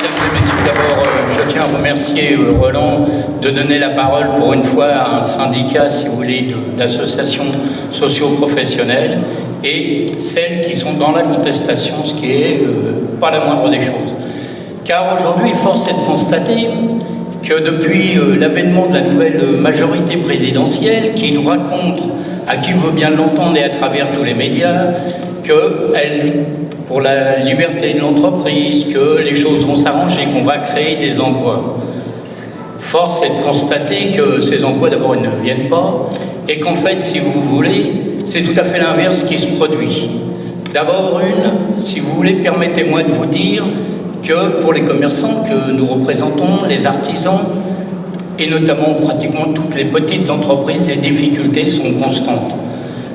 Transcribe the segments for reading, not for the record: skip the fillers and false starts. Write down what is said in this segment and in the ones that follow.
mesdames et messieurs, d'abord, je tiens à remercier Roland de donner la parole pour une fois à un syndicat, si vous voulez, d'associations socio-professionnelles et celles qui sont dans la contestation, ce qui est pas la moindre des choses. Car aujourd'hui, force est de constater que depuis l'avènement de la nouvelle majorité présidentielle, qui nous raconte, à qui veut bien l'entendre et à travers tous les médias, qu'elle pour la liberté de l'entreprise, que les choses vont s'arranger, qu'on va créer des emplois. Force est de constater que ces emplois, d'abord, ils ne viennent pas, et qu'en fait, si vous voulez, c'est tout à fait l'inverse qui se produit. D'abord, si vous voulez, permettez-moi de vous dire que pour les commerçants que nous représentons, les artisans, et notamment pratiquement toutes les petites entreprises, les difficultés sont constantes.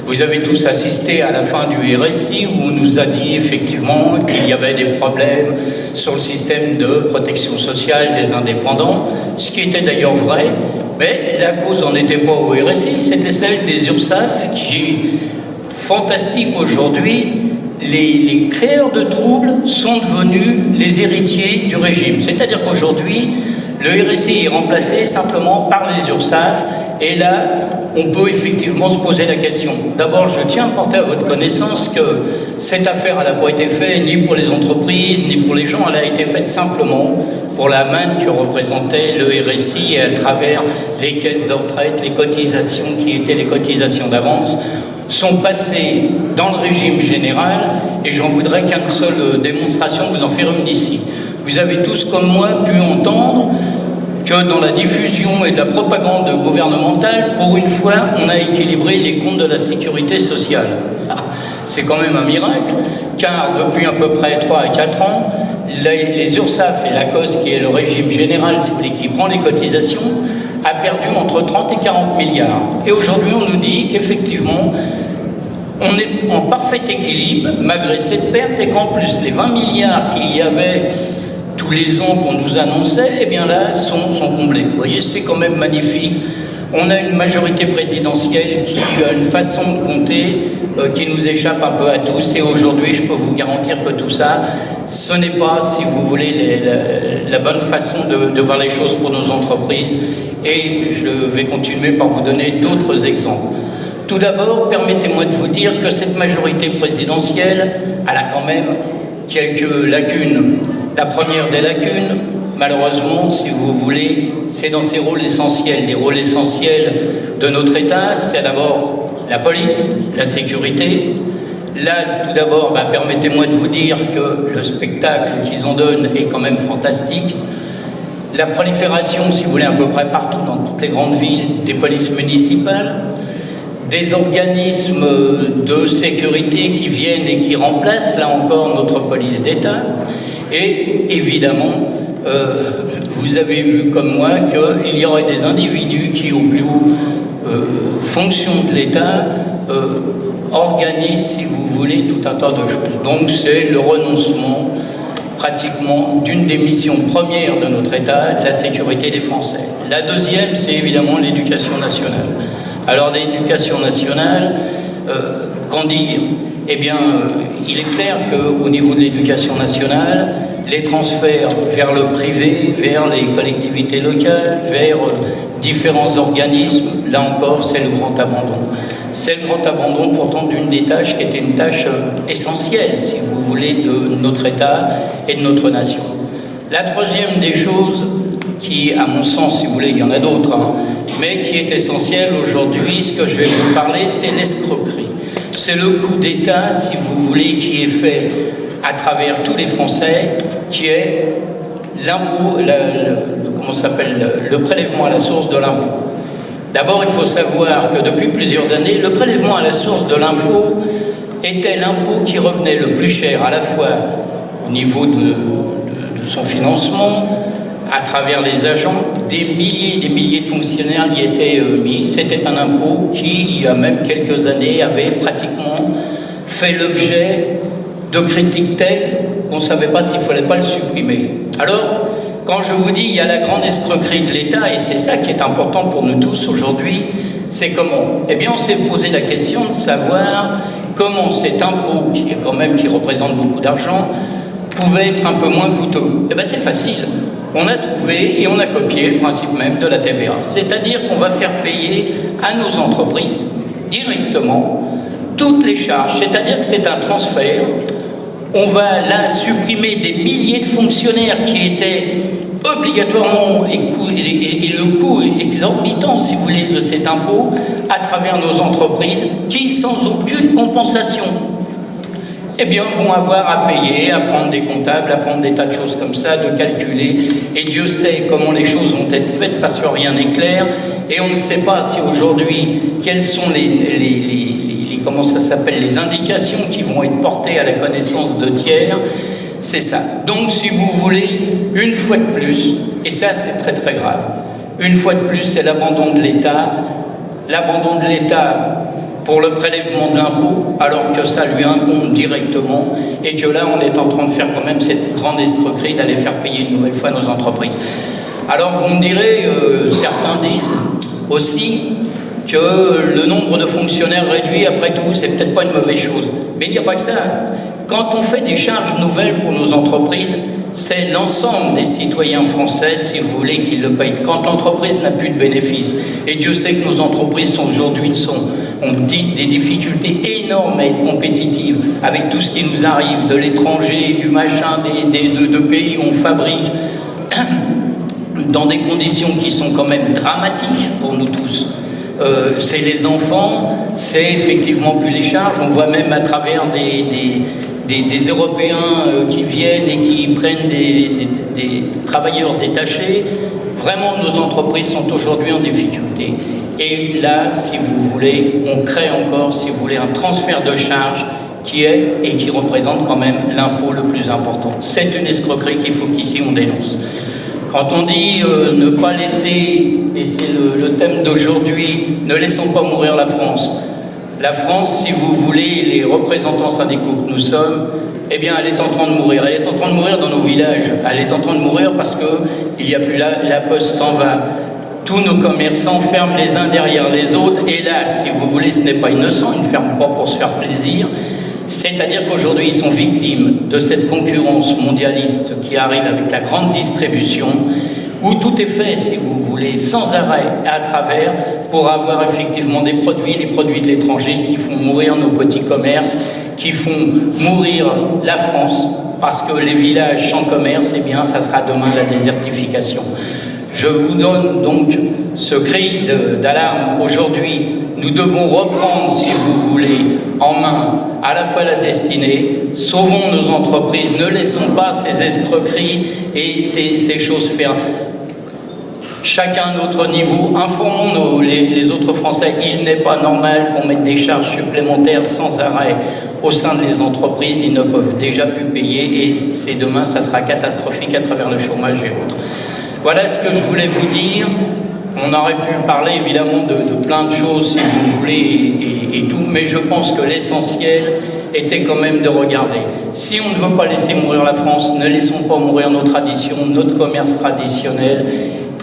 Vous avez tous assisté à la fin du RSI où on nous a dit effectivement qu'il y avait des problèmes sur le système de protection sociale des indépendants, ce qui était d'ailleurs vrai, mais la cause n'en était pas au RSI, c'était celle des URSSAF qui, fantastique aujourd'hui, les créeurs de troubles sont devenus les héritiers du régime. C'est-à-dire qu'aujourd'hui, le RSI est remplacé simplement par les URSSAF et là, on peut effectivement se poser la question. D'abord, je tiens à porter à votre connaissance que cette affaire n'a pas été faite ni pour les entreprises, ni pour les gens, elle a été faite simplement pour la manne que représentait le RSI et à travers les caisses de retraite, les cotisations qui étaient les cotisations d'avance, sont passées dans le régime général et j'en voudrais qu'une seule démonstration, vous en faire une ici. Vous avez tous, comme moi, pu entendre que dans la diffusion et de la propagande gouvernementale, pour une fois, on a équilibré les comptes de la sécurité sociale. C'est quand même un miracle, car depuis à peu près 3 à 4 ans, les URSSAF et la COS, qui est le régime général, si vous voulez, qui prend les cotisations, a perdu entre 30 et 40 milliards. Et aujourd'hui, on nous dit qu'effectivement, on est en parfait équilibre, malgré cette perte, et qu'en plus, les 20 milliards qu'il y avait tous les ans qu'on nous annonçait, eh bien là, sont comblés. Vous voyez, c'est quand même magnifique. On a une majorité présidentielle qui a une façon de compter qui nous échappe un peu à tous. Et aujourd'hui, je peux vous garantir que tout ça, ce n'est pas, si vous voulez, la bonne façon de voir les choses pour nos entreprises. Et je vais continuer par vous donner d'autres exemples. Tout d'abord, permettez-moi de vous dire que cette majorité présidentielle, elle a quand même quelques lacunes. La première des lacunes, malheureusement, si vous voulez, c'est dans ses rôles essentiels. Les rôles essentiels de notre État, c'est d'abord la police, la sécurité. Là, tout d'abord, permettez-moi de vous dire que le spectacle qu'ils en donnent est quand même fantastique. La prolifération, si vous voulez, à peu près partout, dans toutes les grandes villes, des polices municipales, des organismes de sécurité qui viennent et qui remplacent, là encore, notre police d'État. Et évidemment, vous avez vu comme moi qu'il y aurait des individus qui, au plus haut fonction de l'État, organisent, si vous voulez, tout un tas de choses. Donc c'est le renoncement pratiquement d'une des missions premières de notre État, la sécurité des Français. La deuxième, c'est évidemment l'éducation nationale. Alors l'éducation nationale, qu'en dire ? Eh bien, il est clair qu'au niveau de l'éducation nationale, les transferts vers le privé, vers les collectivités locales, vers différents organismes, là encore, c'est le grand abandon. C'est le grand abandon pourtant d'une des tâches qui était une tâche essentielle, si vous voulez, de notre État et de notre nation. La troisième des choses qui, à mon sens, si vous voulez, il y en a d'autres, mais qui est essentielle aujourd'hui, ce que je vais vous parler, c'est l'escroquerie. C'est le coup d'État, si vous voulez, qui est fait à travers tous les Français, qui est l'impôt, le prélèvement à la source de l'impôt. D'abord, il faut savoir que depuis plusieurs années, le prélèvement à la source de l'impôt était l'impôt qui revenait le plus cher, à la fois au niveau de son financement, à travers les agents, des milliers de fonctionnaires y étaient mis. C'était un impôt qui, il y a même quelques années, avait pratiquement fait l'objet de critiques telles qu'on ne savait pas s'il ne fallait pas le supprimer. Alors, quand je vous dis il y a la grande escroquerie de l'État, et c'est ça qui est important pour nous tous aujourd'hui, c'est comment ? Eh bien, on s'est posé la question de savoir comment cet impôt, qui représente beaucoup d'argent, pouvait être un peu moins coûteux. Eh bien c'est facile. On a trouvé et on a copié le principe même de la TVA. C'est-à-dire qu'on va faire payer à nos entreprises directement toutes les charges. C'est-à-dire que c'est un transfert. On va là supprimer des milliers de fonctionnaires qui étaient obligatoirement, et le coût exorbitant, si vous voulez, de cet impôt à travers nos entreprises qui, sans aucune compensation, eh bien, vont avoir à payer, à prendre des comptables, à prendre des tas de choses comme ça, de calculer. Et Dieu sait comment les choses vont être faites parce que rien n'est clair. Et on ne sait pas si aujourd'hui, quelles sont comment ça s'appelle, les indications qui vont être portées à la connaissance de tiers. C'est ça. Donc, si vous voulez, une fois de plus, et ça c'est très très grave, une fois de plus, c'est l'abandon de l'État. L'abandon de l'État pour le prélèvement d'impôts, alors que ça lui incombe directement, et que là, on est en train de faire quand même cette grande escroquerie d'aller faire payer une nouvelle fois nos entreprises. Alors, vous me direz, certains disent aussi que le nombre de fonctionnaires réduit, après tout, c'est peut-être pas une mauvaise chose. Mais il n'y a pas que ça. Quand on fait des charges nouvelles pour nos entreprises, c'est l'ensemble des citoyens français, si vous voulez, qui le payent. Quand l'entreprise n'a plus de bénéfices, et Dieu sait que nos entreprises aujourd'hui ont des difficultés énormes à être compétitives avec tout ce qui nous arrive de l'étranger, du machin, de pays où on fabrique, dans des conditions qui sont quand même dramatiques pour nous tous. C'est les enfants, c'est effectivement plus les charges. On voit même à travers des Européens qui viennent et qui prennent des travailleurs détachés. Vraiment, nos entreprises sont aujourd'hui en difficulté. Et là, si vous voulez, on crée encore, si vous voulez, un transfert de charges qui est et qui représente quand même l'impôt le plus important. C'est une escroquerie qu'il faut qu'ici on dénonce. Quand on dit ne pas laisser, et c'est le thème d'aujourd'hui, ne laissons pas mourir la France. La France, si vous voulez, les représentants syndicaux que nous sommes, eh bien, elle est en train de mourir. Elle est en train de mourir dans nos villages. Elle est en train de mourir parce qu'il n'y a plus la poste s'en va. Tous nos commerçants ferment les uns derrière les autres. Et là, si vous voulez, ce n'est pas innocent. Ils ne ferment pas pour se faire plaisir. C'est-à-dire qu'aujourd'hui, ils sont victimes de cette concurrence mondialiste qui arrive avec la grande distribution, où tout est fait, si vous voulez, sans arrêt à travers, pour avoir effectivement des produits, les produits de l'étranger qui font mourir nos petits commerces, qui font mourir la France, parce que les villages sans commerce, eh bien, ça sera demain la désertification. Je vous donne donc ce cri d'alarme aujourd'hui. Nous devons reprendre, si vous voulez, en main à la fois la destinée, sauvons nos entreprises, ne laissons pas ces escroqueries et ces choses faire. Chacun à notre niveau, informons les autres Français. Il n'est pas normal qu'on mette des charges supplémentaires sans arrêt au sein des entreprises. Ils ne peuvent déjà plus payer et c'est demain, ça sera catastrophique à travers le chômage et autres. Voilà ce que je voulais vous dire. On aurait pu parler évidemment de plein de choses si vous voulez et tout, mais je pense que l'essentiel était quand même de regarder. Si on ne veut pas laisser mourir la France, ne laissons pas mourir nos traditions, notre commerce traditionnel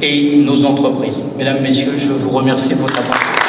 et nos entreprises. Mesdames, Messieurs, je vous remercie de votre attention.